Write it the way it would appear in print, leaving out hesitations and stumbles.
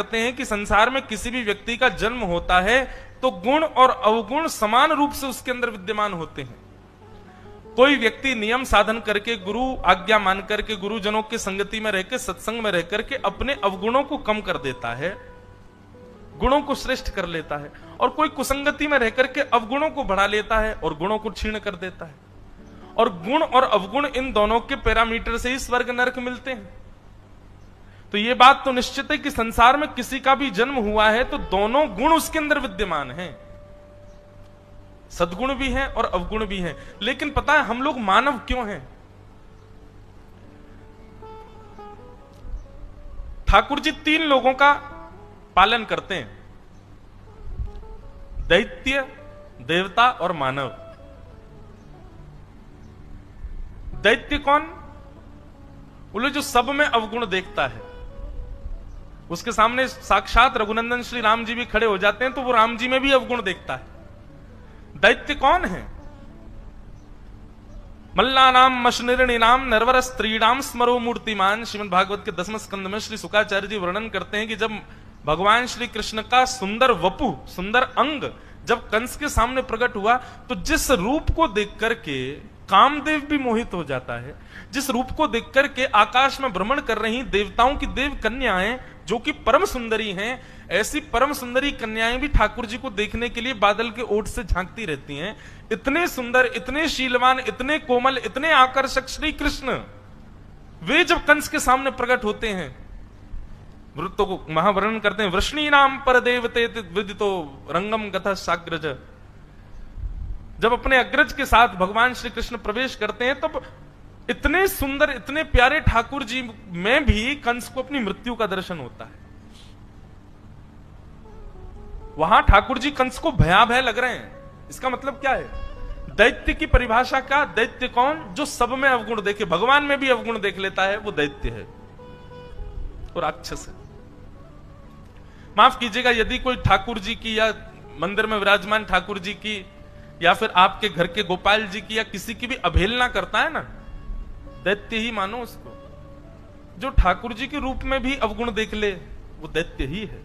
करते हैं कि संसार में किसी भी व्यक्ति का जन्म होता है तो गुण और अवगुण समान रूप से उसके अंदर विद्यमान होते हैं। कोई व्यक्ति नियम साधन करके, गुरु आज्ञा मान करके, गुरुजनों की संगति में रहकर, सत्संग में रहकर के अपने अवगुणों को कम कर देता है, गुणों को श्रेष्ठ कर लेता है, और कोई कुसंगति में रहकर के अवगुणों को बढ़ा लेता है और गुणों को क्षीण कर देता है। और गुण और अवगुण, इन दोनों के पैरामीटर से ही स्वर्ग नरक मिलते हैं। तो यह बात तो निश्चित है कि संसार में किसी का भी जन्म हुआ है तो दोनों गुण उसके अंदर विद्यमान हैं, सद्गुण भी हैं और अवगुण भी हैं। लेकिन पता है हम लोग मानव क्यों हैं? ठाकुर जी 3 लोगों का पालन करते हैं, दैत्य, देवता और मानव। दैत्य कौन? बोले जो सब में अवगुण देखता है। उसके सामने साक्षात रघुनंदन श्री राम जी भी खड़े हो जाते हैं तो वो राम जी में भी अवगुण देखता है। दैत्य कौन है? मल्लानाम मशनिर्णिनाम नरवर स्त्रीणाम स्मरो मूर्तिमान। श्रीमद् भागवत के 10वें स्कंद में श्री शुकाचार्य जी वर्णन करते हैं कि जब भगवान श्री कृष्ण का सुंदर वपु, सुंदर अंग जब कंस के सामने प्रकट हुआ तो जिस रूप को देख करके कामदेव भी मोहित हो जाता है, जिस रूप को देख करके आकाश में भ्रमण कर रही देवताओं की देव कन्याएं जो कि परम सुंदरी हैं, ऐसी परम सुंदरी कन्याएं भी ठाकुर जी को देखने के लिए बादल के ओट से झांकती रहती हैं। इतने सुंदर, इतने शीलवान, इतने कोमल, इतने आकर्षक श्री कृष्ण, वे जब कंस के सामने प्रकट होते हैं, वृत्तों को महावर्णन करते हैं, वृष्णी नाम पर देवते विदितो रंगम गतः साग्रज। जब अपने अग्रज के साथ भगवान श्री कृष्ण प्रवेश करते हैं तब इतने सुंदर, इतने प्यारे ठाकुर जी में भी कंस को अपनी मृत्यु का दर्शन होता है। वहां ठाकुर जी कंस को भयाभय लग रहे हैं। इसका मतलब क्या है? दैत्य की परिभाषा क्या? दैत्य कौन? जो सब में अवगुण देखे, भगवान में भी अवगुण देख लेता है, वो दैत्य है और राक्षस है। माफ कीजिएगा, यदि कोई ठाकुर जी की या मंदिर में विराजमान ठाकुर जी की या फिर आपके घर के गोपाल जी की या किसी की भी अवहेलना करता है ना, दैत्य ही मानो उसको। जो ठाकुर जी के रूप में भी अवगुण देख ले वो दैत्य ही है।